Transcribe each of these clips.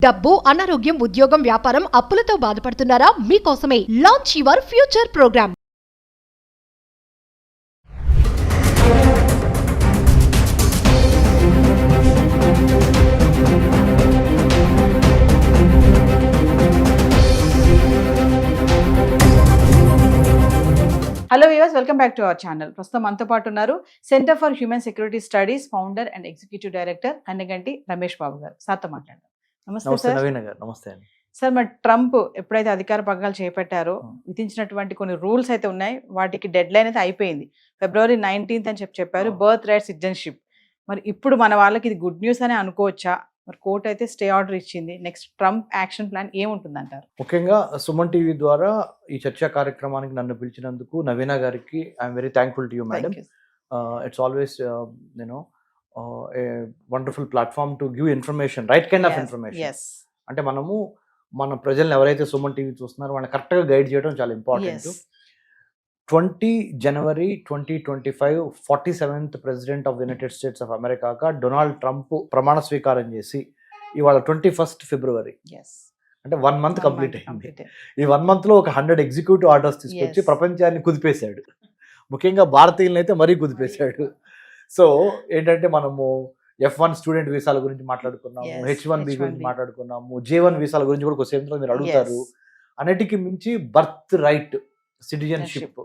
డబ్బు, అనారోగ్యం, ఉద్యోగం, వ్యాపారం, అప్పులతో బాధపడుతున్నారా? మీకోసమే launch your future program. Hello viewers, welcome back to our channel. ప్రస్తుతం మనతో పాటు ఉన్నారు centre for human security studies founder and executive director Kanneganti Ramesh Babu గారు. సార్తో మాట్లాడారు. నమస్తే సార్. నవీన్ గారు నమస్తే అండి. సార్, మరి ట్రంప్ ఎప్పుడైతే అధికార పగ్గాలు చేపట్టారో విధించినటువంటి కొన్ని రూల్స్ అయితే ఉన్నాయి. వాటికి డెడ్ లైన్ అయితే అయిపోయింది. February 19th అని చెప్పారు. Birth right citizenship. మరి ఇప్పుడు మన వాళ్ళకి ఇది గుడ్ న్యూస్ అని అనుకోవచ్చా? మరి కోర్టు అయితే స్టే ఆర్డర్ ఇచ్చింది. నెక్స్ట్ ట్రంప్ యాక్షన్ ప్లాన్ ఏముంటుందంటారు? ముఖ్యంగా సుమన్ టీవీ ద్వారా ఈ చర్చా కార్యక్రమానికి నన్ను పిలిచినందుకు నవీన గారికి I'm very thankful to you madam. It's always you know a wonderful platform to give information, right kind of information. అంటే మనము మన ప్రజల్ని ఎవరైతే సుమన్ టీవీ చూస్తున్నారో వాళ్ళని కరెక్ట్గా గైడ్ చేయడం చాలా important. 20 January 2025 47th president of the United States ఆఫ్ అమెరికాగా డొనాల్డ్ ట్రంప్ ప్రమాణ స్వీకారం చేసి ఇవాళ 21st February అంటే 1 month కంప్లీట్ అయింది. ఈ 1 month లో ఒక 100 ఎగ్జిక్యూటివ్ ఆర్డర్స్ తీసుకొచ్చి ప్రపంచాన్ని కుదిపేశాడు. ముఖ్యంగా భారతీయులను అయితే మరీ కుదిపేశాడు. సో ఏంటంటే మనము F1 స్టూడెంట్ వీసాల గురించి మాట్లాడుకున్నాము, H1B గురించి మాట్లాడుకున్నాము, J1 వీసాల గురించి కూడా కొద్దిసేపు మీరు అడుగుతారు. అన్నిటికీ మించి బర్త్ రైట్ సిటిజన్షిప్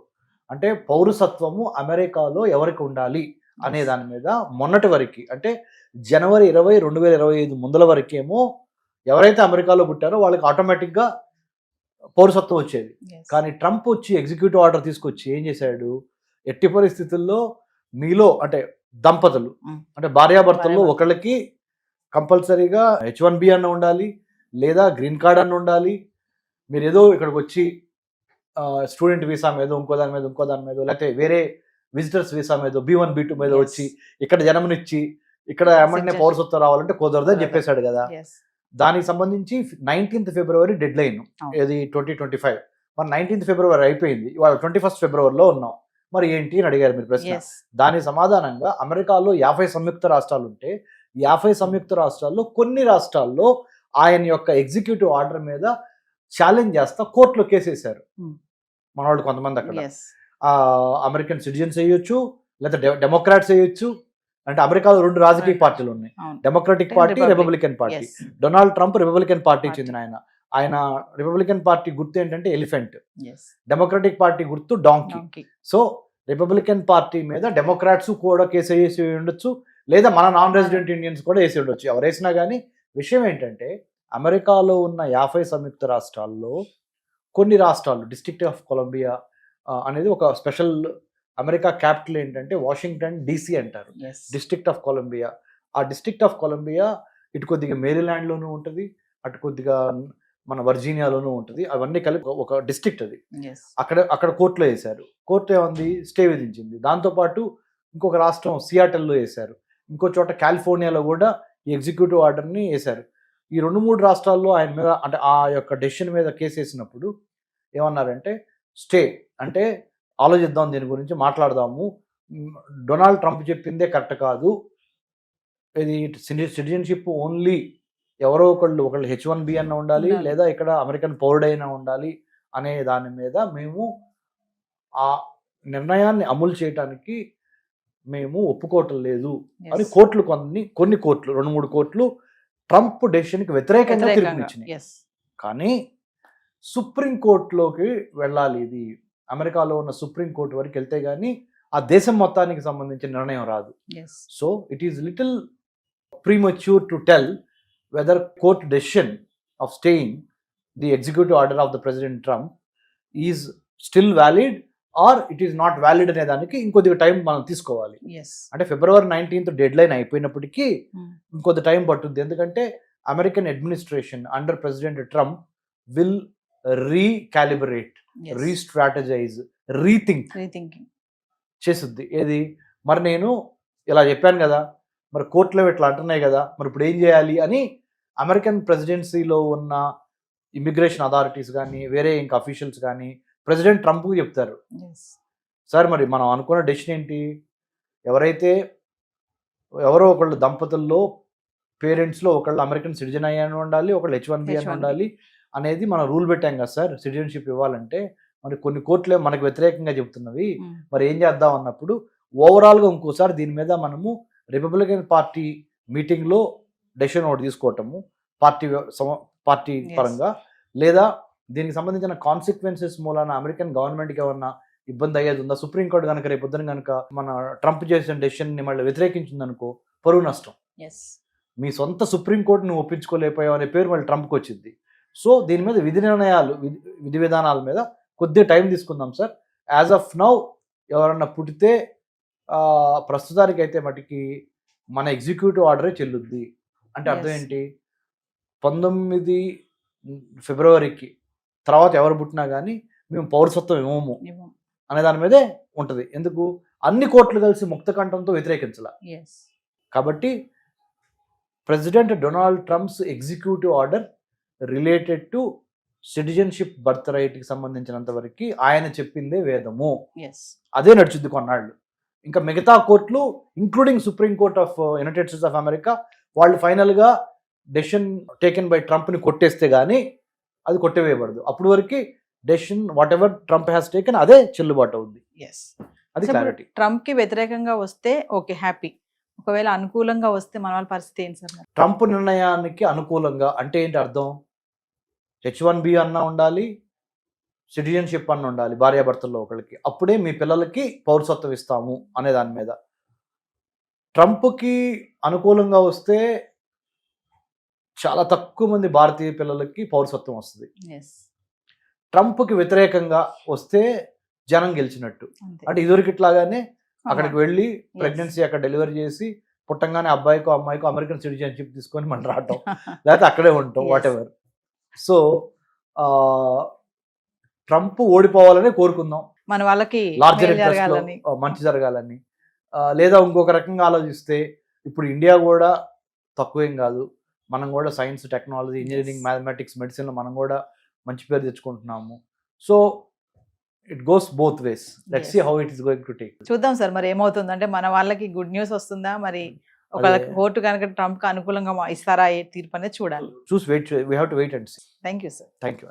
అంటే పౌరసత్వము అమెరికాలో ఎవరికి ఉండాలి అనే దాని మీద మొన్నటి వరకు అంటే January 20, 2025 ముందల వరకేమో ఎవరైతే అమెరికాలో పుట్టారో వాళ్ళకి ఆటోమేటిక్గా పౌరసత్వం వచ్చేది. కానీ ట్రంప్ వచ్చి ఎగ్జిక్యూటివ్ ఆర్డర్ తీసుకొచ్చి ఏం చేశాడు, ఎట్టి పరిస్థితుల్లో మీలో అంటే దంపతులు అంటే భార్యాభర్తల్లో ఒకళ్ళకి కంపల్సరీగా H1B అన్న ఉండాలి, లేదా గ్రీన్ కార్డ్ అన్న ఉండాలి. మీరు ఏదో ఇక్కడికి వచ్చి స్టూడెంట్ వీసా మీద ఇంకో దాని మీద లేకపోతే వేరే విజిటర్స్ వీసా మీద B1 B2 మీద వచ్చి ఇక్కడ జన్మనిచ్చి ఇక్కడ ఏమంటే పౌరసత్వం రావాలంటే కుదరదని చెప్పేశాడు కదా. దానికి సంబంధించి 19th February డెడ్ లైన్, ఇది 2025. మరి 19th February అయిపోయింది, ఇవాళ 21st February ఉన్నాం. మరి ఏంటి అని అడిగారు మీరు ప్రశ్న. దానికి సమాధానంగా అమెరికాలో 50 సంయుక్త రాష్ట్రాలు ఉంటే 50 సంయుక్త రాష్ట్రాల్లో కొన్ని రాష్ట్రాల్లో ఆయన యొక్క ఎగ్జిక్యూటివ్ ఆర్డర్ మీద ఛాలెంజ్ చేస్తా కోర్టులో కేసేశారు మన వాళ్ళు కొంతమంది. అక్కడ అమెరికన్ సిటిజన్స్ వేయొచ్చు, లేదా డెమోక్రాట్స్ వేయొచ్చు. అంటే అమెరికాలో 2 రాజకీయ పార్టీలు ఉన్నాయి, democratic party, Republican party. Donald Trump Republican party చెందిన ఆయన రిపబ్లికన్ పార్టీ గుర్తు ఏంటంటే ఎలిఫెంట్, డెమోక్రాటిక్ పార్టీ గుర్తు డాంకీ. సో రిపబ్లికన్ పార్టీ మీద డెమోక్రాట్స్ కూడా కేసు వేసి ఉండొచ్చు, లేదా మన నాన్ రెసిడెంట్ ఇండియన్స్ కూడా వేసి ఉండొచ్చు. ఎవరు వేసినా కానీ విషయం ఏంటంటే అమెరికాలో ఉన్న 50 సంయుక్త రాష్ట్రాల్లో కొన్ని రాష్ట్రాలు, డిస్ట్రిక్ట్ ఆఫ్ కొలంబియా అనేది ఒక స్పెషల్, అమెరికా క్యాపిటల్ ఏంటంటే వాషింగ్టన్ DC అంటారు, డిస్ట్రిక్ట్ ఆఫ్ కొలంబియా. ఆ డిస్ట్రిక్ట్ ఆఫ్ కొలంబియా ఇటు కొద్దిగా మేరీల్యాండ్లోనూ ఉంటుంది, అటు కొద్దిగా మన వర్జీనియాలోనూ ఉంటుంది. అవన్నీ కలిపి ఒక డిస్ట్రిక్ట్ అది. అక్కడ కోర్టులో వేశారు. కోర్టు ఏముంది, స్టే విధించింది. దాంతోపాటు ఇంకొక రాష్ట్రం సియాటల్లో వేశారు, ఇంకో చోట కాలిఫోర్నియాలో కూడా ఈ ఎగ్జిక్యూటివ్ ఆర్డర్ని వేశారు. ఈ 2-3 రాష్ట్రాల్లో ఆయన మీద అంటే ఆ యొక్క డెసిషన్ మీద కేసు వేసినప్పుడు ఏమన్నారంటే స్టే అంటే ఆలోచిద్దాం, దీని గురించి మాట్లాడదాము, డొనాల్డ్ ట్రంప్ చెప్పిందే కరెక్ట్ కాదు, ఇది సిటిజన్షిప్ ఓన్లీ ఎవరో ఒకళ్ళు H1B అన్న ఉండాలి, లేదా ఇక్కడ అమెరికన్ పౌరుడైనా ఉండాలి అనే దాని మీద మేము ఆ నిర్ణయాన్ని అమలు చేయటానికి మేము ఒప్పుకోవటం లేదు అని కోర్టులు కొన్ని కోర్టులు 2-3 కోర్టులు ట్రంప్ డెసిషన్కి వ్యతిరేకంగా తీర్పునిచ్చినాయి. కానీ సుప్రీంకోర్టులోకి వెళ్ళాలి, ఇది అమెరికాలో ఉన్న సుప్రీంకోర్టు వరకు వెళ్తే కానీ ఆ దేశం మొత్తానికి సంబంధించిన నిర్ణయం రాదు. So it is little premature to tell whether court decision of staying the executive order of the president Trump is still valid or it is not valid అనే దానికి ఇంకొద్దిగా టైం మనం తీసుకోవాలి. అంటే February 19th డెడ్ లైన్ అయిపోయినప్పటికీ ఇంకొద్ది time పట్టుద్ది. ఎందుకంటే American administration under president Trump will recalibrate, restrategize, rethinking చేస్తుంది. ఏది మరి నేను ఇలా చెప్పాను కదా, మరి కోర్టులో ఇట్లా అంటున్నాయి కదా, మరి ఇప్పుడు ఏం చేయాలి అని అమెరికన్ ప్రెసిడెన్సీలో ఉన్న ఇమిగ్రేషన్ అథారిటీస్ కానీ వేరే ఇంకా అఫీషియల్స్ కానీ ప్రెసిడెంట్ ట్రంప్కి చెప్తారు, సార్ మరి మనం అనుకున్న డెసిషన్ ఏంటి, ఎవరో ఒకళ్ళు దంపతుల్లో పేరెంట్స్లో ఒకళ్ళు అమెరికన్ సిటిజన్ అయ్యాను ఉండాలి, ఒకళ్ళు H1B అని H1B. ఉండాలి అనేది మనం రూల్ పెట్టాం కదా సార్ సిటిజన్షిప్ ఇవ్వాలంటే. మరి కొన్ని కోర్టులే మనకు వ్యతిరేకంగా చెబుతున్నవి. మరి ఏం చేద్దాం అన్నప్పుడు ఓవరాల్గా ఇంకోసారి దీని మీద మనము రిపబ్లికన్ పార్టీ మీటింగ్లో డెసిషన్ ఒకటి తీసుకోవటము పార్టీ Yes. పరంగా, లేదా దీనికి సంబంధించిన కాన్సిక్వెన్సెస్ మూలాన అమెరికన్ గవర్నమెంట్కి ఏమన్నా ఇబ్బంది అయ్యేది ఉందా, సుప్రీంకోర్టు కనుక రేపు పొద్దున కనుక మన ట్రంప్ చేసిన డెసిషన్ని మళ్ళీ వ్యతిరేకించిందనుకో పరువు నష్టం. ఎస్ మీ సొంత సుప్రీంకోర్టును ఒప్పించుకోలేకపోయావు అనే పేరు మళ్ళీ ట్రంప్కి వచ్చింది. సో దీని మీద విధి విధానాల మీద కొద్దిగా టైం తీసుకుందాం సార్. యాజ్ ఆఫ్ నౌ ఎవరన్నా పుట్టితే ప్రస్తుతానికి అయితే మటుకి మన ఎగ్జిక్యూటివ్ ఆర్డరే చెల్లుద్ది. అంటే అర్థం Yes. ఏంటి, 19 ఫిబ్రవరికి తర్వాత ఎవరు పుట్టినా కానీ మేము పౌరసత్వం ఇవ్వము అనే దాని మీదే ఉంటుంది. ఎందుకు, అన్ని కోర్టులు కలిసి ముక్త కంఠంతో వ్యతిరేకించాల. ఎస్ కాబట్టి president Donald Trump's executive order related to citizenship birth రైట్కి సంబంధించినంత వరకు ఆయన చెప్పిందే వేదము, ఎస్ అదే నడుచుద్ది కొన్నాళ్ళు. ఇంకా మిగతా కోర్టులు including supreme court of United States of America వాళ్ళు ఫైనల్గా డెసిషన్ టేకెన్ బై ట్రంప్ని కొట్టేస్తే కానీ అది కొట్టివేయబడదు. అప్పటి వరకు decision what ever Trump has taken అదే చెల్లుబాటు అవుద్ది. ఎస్ అది క్లారిటీ. ట్రంప్ కి వ్యతిరేకంగా వస్తే ఓకే హ్యాపీ, ఒకవేళ అనుకూలంగా వస్తే మన వాళ్ళ పరిస్థితి ఏంటి సార్ మరి? ట్రంప్ నిర్ణయానికి అనుకూలంగా అంటే ఏంటి అర్థం, H1B అన్న ఉండాలి, సిటిజన్షిప్ అన్న ఉండాలి భార్యాభర్తల్లో ఒకరికి, అప్పుడే మీ పిల్లలకి పౌరసత్వం ఇస్తాము అనే దాని మీద. ట్రంప్కి అనుకూలంగా వస్తే చాలా తక్కువ మంది భారతీయ పిల్లలకి పౌరసత్వం వస్తుంది. ఎస్ ట్రంప్కి వ్యతిరేకంగా వస్తే జనం గెలిచినట్టు. అంతే. అంటే ఇదివరకు ఇట్లాగానే అక్కడికి వెళ్ళి ప్రెగ్నెన్సీ అక్కడ డెలివరీ చేసి పుట్టంగానే అబ్బాయికో అమ్మాయికో అమెరికన్ సిటిజన్షిప్ తీసుకొని మనం రావటం, లేకపోతే అక్కడే ఉంటాం, Yes. Whatever. So Trump ఓడిపోవాలని కోరుకుందాం, మన వాళ్ళకి లార్జర్ మేలు ఇంట్రెస్ట్ జరగాలని. మంచి జరగాలని. లేదా ఇంకొక రకంగా ఆలోచిస్తే ఇప్పుడు ఇండియా కూడా తక్కువేం కాదు, మనం కూడా science, technology, engineering, mathematics, medicine మనం కూడా మంచి పేరు తెచ్చుకుంటున్నాము. So it goes both ways. Let's see Yes. How it is going to take. చూద్దాం సార్ మరి ఏమవుతుంది. అంటే మన వాళ్ళకి గుడ్ న్యూస్ వస్తుందా మరి, ఒక అదే. కోర్టు కనుక ట్రంప్ కి అనుకూలంగా ఇస్తారా ఏ తీర్పు అనేది చూడాలి. చూసి wait, we have to wait and see. Thank you sir. Thank you.